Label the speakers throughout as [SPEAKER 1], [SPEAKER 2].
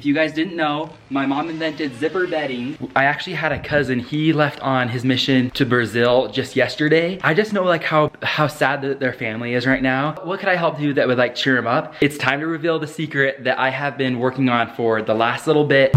[SPEAKER 1] If you guys didn't know, my mom invented zipper bedding. I actually had a cousin, he left on his mission to Brazil just yesterday. I just know like how sad that their family is right now. What could I help do that would like cheer them up? It's time to reveal the secret that I have been working on for the last little bit.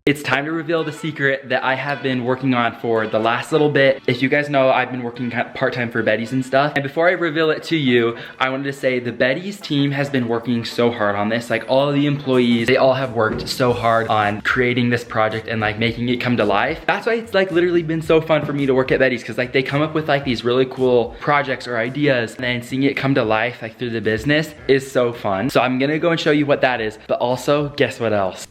[SPEAKER 1] It's time to reveal the secret that I have been working on for the last little bit. If you guys know, I've been working part-time for Betty's and stuff. And before I reveal it to you, I wanted to say the Betty's team has been working so hard on this. Like all of the employees, they all have worked so hard on creating this project and like making it come to life. That's why it's like literally been so fun for me to work at Betty's, because like they come up with like these really cool projects or ideas, and then seeing it come to life like through the business is so fun. So I'm gonna go and show you what that is, but also guess what else?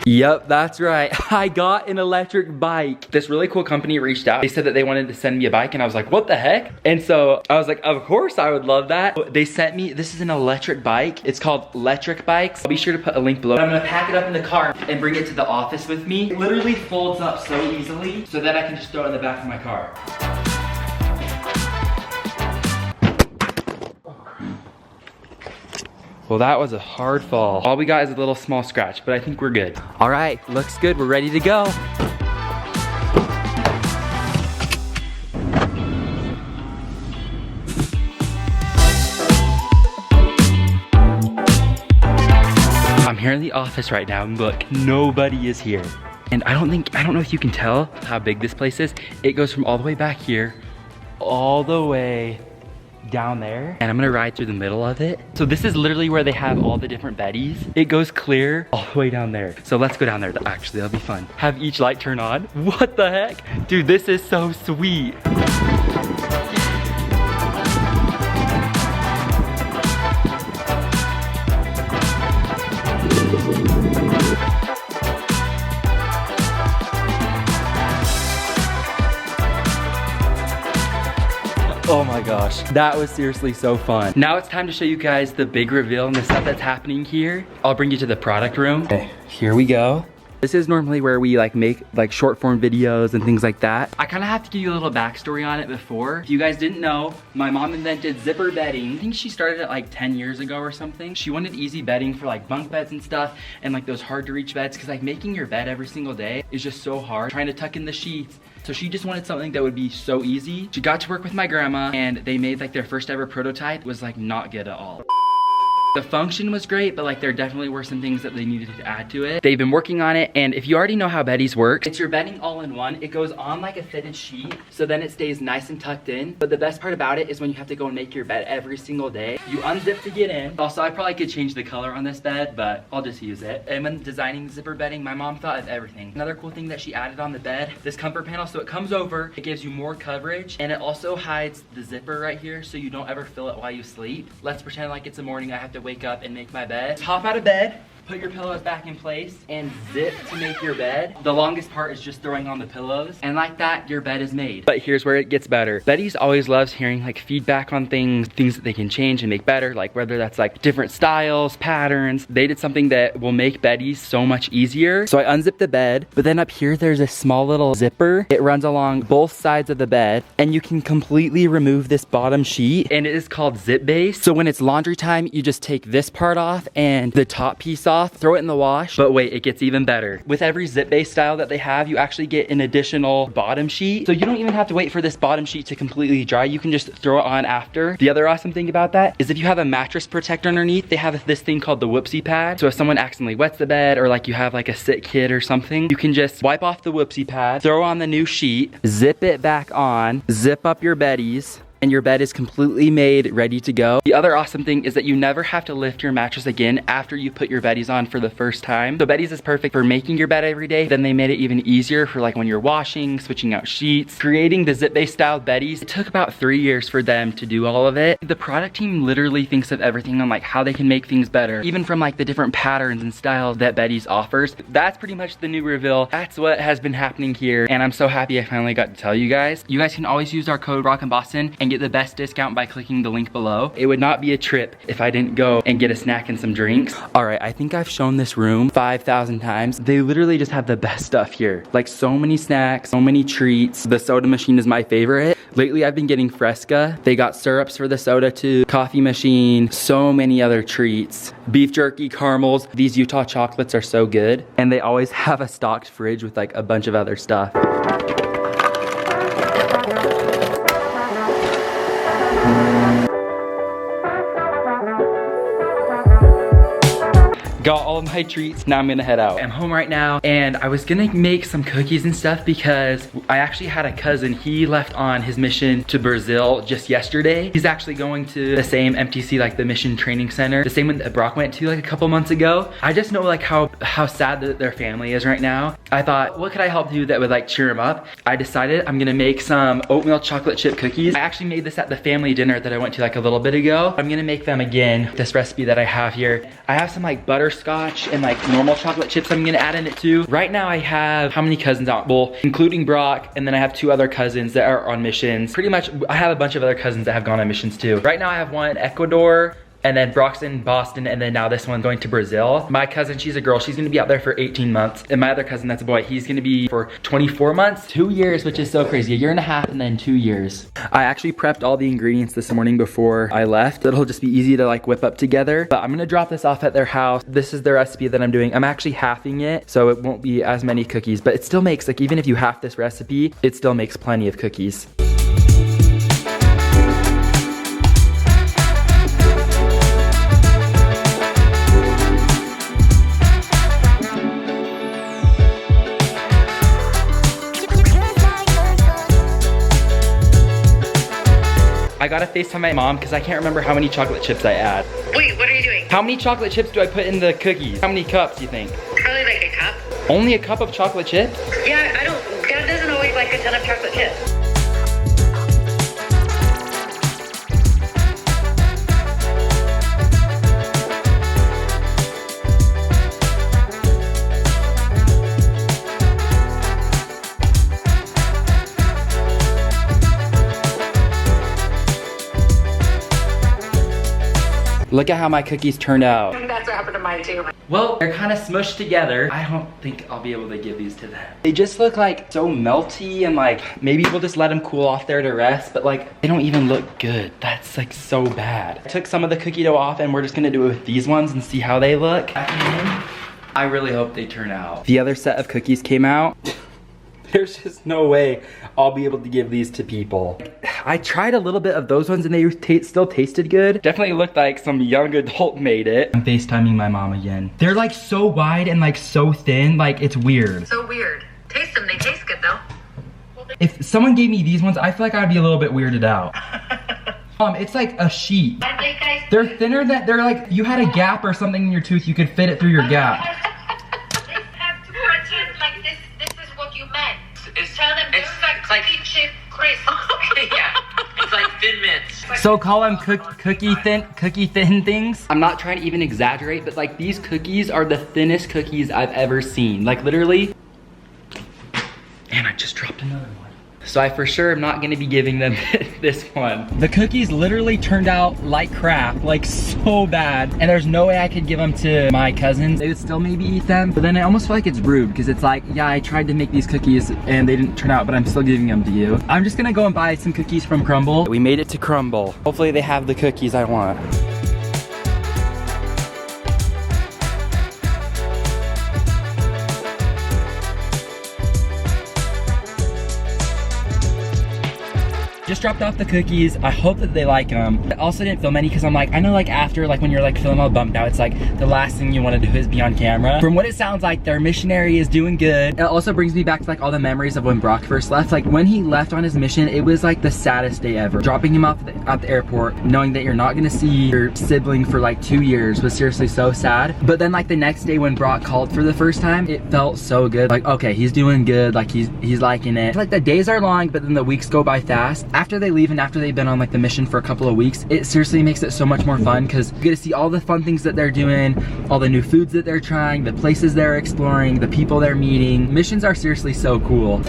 [SPEAKER 1] Yep, that's right. I got an electric bike. This really cool company reached out. They said that they wanted to send me a bike and I was like, what the heck? And so I was like, of course I would love that. They sent me, this is an electric bike. It's called Electric Bikes. I'll be sure to put a link below. I'm gonna pack it up in the car and bring it to the office with me. It literally folds up so easily so that I can just throw it in the back of my car. Well, that was a hard fall. All we got is a little small scratch, but I think we're good. All right, looks good, we're ready to go. I'm here in the office right now, and look, nobody is here. And I don't know if you can tell how big this place is. It goes from all the way back here, all the way down there, and I'm gonna ride through the middle of it. So this is literally where they have all the different Bettys. It goes clear all the way down there. So let's go down there. Actually, that'll be fun. Have each light turn on. What the heck? Dude, this is so sweet. Oh my gosh, that was seriously so fun. Now it's time to show you guys the big reveal and the stuff that's happening here. I'll bring you to the product room. Okay, here we go. This is normally where we like make like short form videos and things like that. I kind of have to give you a little backstory on it before. If you guys didn't know, my mom invented zipper bedding. I think she started it like 10 years ago or something. She wanted easy bedding for like bunk beds and stuff, and like those hard to reach beds, because like making your bed every single day is just so hard. Trying to tuck in the sheets. So she just wanted something that would be so easy. She got to work with my grandma, and they made like their first ever prototype. It was like not good at all. The function was great, but like there definitely were some things that they needed to add to it. They've been working on it, and if you already know how Betty's works, it's your bedding all in one. It goes on like a fitted sheet, so then it stays nice and tucked in. But the best part about it is when you have to go and make your bed every single day, you unzip to get in. Also, I probably could change the color on this bed, but I'll just use it. And when designing zipper bedding, my mom thought of everything. Another cool thing that she added on the bed, this comfort panel, so it comes over, it gives you more coverage, and it also hides the zipper right here, so you don't ever fill it while you sleep. Let's pretend like it's the morning, I have to wake up and make my bed. Hop out of bed, put your pillows back in place, and zip to make your bed. The longest part is just throwing on the pillows, and like that, your bed is made. But here's where it gets better. Betty's always loves hearing like feedback on things that they can change and make better, like whether that's like different styles, patterns. They did something that will make Betty's so much easier. So I unzipped the bed, but then up here there's a small little zipper. It runs along both sides of the bed, and you can completely remove this bottom sheet, and it is called zip base. So when it's laundry time, you just take this part off and the top piece off, throw it in the wash. But wait, it gets even better. With every zip base style that they have, you actually get an additional bottom sheet. So you don't even have to wait for this bottom sheet to completely dry. You can just throw it on after. The other awesome thing about that is if you have a mattress protector underneath, they have this thing called the whoopsie pad. So if someone accidentally wets the bed, or like you have like a sick kid or something, you can just wipe off the whoopsie pad, throw on the new sheet, zip it back on, zip up your Betty's, and your bed is completely made, ready to go. The other awesome thing is that you never have to lift your mattress again after you put your Betty's on for the first time. So Betty's is perfect for making your bed every day. Then they made it even easier for like when you're washing, switching out sheets. Creating the zip-based style Betty's, it took about 3 years for them to do all of it. The product team literally thinks of everything on like how they can make things better, even from like the different patterns and styles that Betty's offers. That's pretty much the new reveal. That's what has been happening here, and I'm so happy I finally got to tell you guys. You guys can always use our code ROCKINBOSTON and and get the best discount by clicking the link below. It would not be a trip if I didn't go and get a snack and some drinks. All right, I think I've shown this room 5,000 times. They literally just have the best stuff here. Like so many snacks, so many treats. The soda machine is my favorite. Lately, I've been getting Fresca. They got syrups for the soda too, coffee machine, so many other treats. Beef jerky, caramels. These Utah chocolates are so good. And they always have a stocked fridge with like a bunch of other stuff. Got all of my treats, now I'm gonna head out. I'm home right now and I was gonna make some cookies and stuff because I actually had a cousin, he left on his mission to Brazil just yesterday. He's actually going to the same MTC, like the Mission Training Center, the same one that Brock went to like a couple months ago. I just know like how sad that their family is right now. I thought, what could I help do that would like cheer him up? I decided I'm gonna make some oatmeal chocolate chip cookies. I actually made this at the family dinner that I went to like a little bit ago. I'm gonna make them again, this recipe that I have here. I have some like butterscotch and like normal chocolate chips I'm gonna add in it too. Right now I have how many cousins out? Well, including Brock, and then I have 2 other cousins that are on missions. Pretty much, I have a bunch of other cousins that have gone on missions too. Right now I have one in Ecuador, and then Brock's in Boston, and then now this one's going to Brazil. My cousin, she's a girl, she's gonna be out there for 18 months. And my other cousin, that's a boy, he's gonna be for 24 months, 2 years, which is so crazy. 1.5 years and then 2 years. I actually prepped all the ingredients this morning before I left. It'll just be easy to like whip up together. But I'm gonna drop this off at their house. This is the recipe that I'm doing. I'm actually halving it, so it won't be as many cookies, but it still makes, like even if you half this recipe, it still makes plenty of cookies. I gotta FaceTime my mom because I can't remember how many chocolate chips I add.
[SPEAKER 2] Wait, what are you doing?
[SPEAKER 1] How many chocolate chips do I put in the cookies? How many cups do you think?
[SPEAKER 2] Probably like a cup.
[SPEAKER 1] Only a cup of chocolate chips?
[SPEAKER 2] Yeah, Dad doesn't always like a ton of chocolate chips.
[SPEAKER 1] Look at how my cookies turned out.
[SPEAKER 2] That's what happened to mine too.
[SPEAKER 1] Well, they're kind of smushed together. I don't think I'll be able to give these to them. They just look like so melty, and like maybe we'll just let them cool off there to rest, but like they don't even look good. That's like so bad. I took some of the cookie dough off and we're just gonna do it with these ones and see how they look. I really hope they turn out. The other set of cookies came out. There's just no way I'll be able to give these to people. I tried a little bit of those ones and they still tasted good. Definitely looked like some young adult made it. I'm FaceTiming my mom again. They're like so wide and like so thin, like it's weird.
[SPEAKER 2] So weird. Taste them, they taste good though.
[SPEAKER 1] If someone gave me these ones, I feel like I'd be a little bit weirded out. It's like a sheet. They're thinner than, they're like, you had a gap or something in your tooth, you could fit it through your gap.
[SPEAKER 2] It's like chip crisp. Yeah, it's like Thin Mints.
[SPEAKER 1] So call them cookie thin things. I'm not trying to even exaggerate, but like these cookies are the thinnest cookies I've ever seen. Like literally. And I just dropped another one. So I for sure am not gonna be giving them this one. The cookies literally turned out like crap, like so bad. And there's no way I could give them to my cousins. They would still maybe eat them, but then I almost feel like it's rude because it's like, yeah, I tried to make these cookies and they didn't turn out, but I'm still giving them to you. I'm just gonna go and buy some cookies from Crumble. We made it to Crumble. Hopefully they have the cookies I want. Just dropped off the cookies. I hope that they like them. I also didn't film any because I'm like, I know like after, like when you're like feeling all bummed out, it's like the last thing you want to do is be on camera. From what it sounds like, their missionary is doing good. It also brings me back to like all the memories of when Brock first left. Like when he left on his mission, it was like the saddest day ever. Dropping him off at the airport, knowing that you're not gonna see your sibling for like 2 years was seriously so sad. But then like the next day when Brock called for the first time, it felt so good. Like, okay, he's doing good. Like he's liking it. Like the days are long, but then the weeks go by fast. After they leave and after they've been on like the mission for a couple of weeks, it seriously makes it so much more fun because you get to see all the fun things that they're doing, all the new foods that they're trying, the places they're exploring, the people they're meeting. Missions are seriously so cool.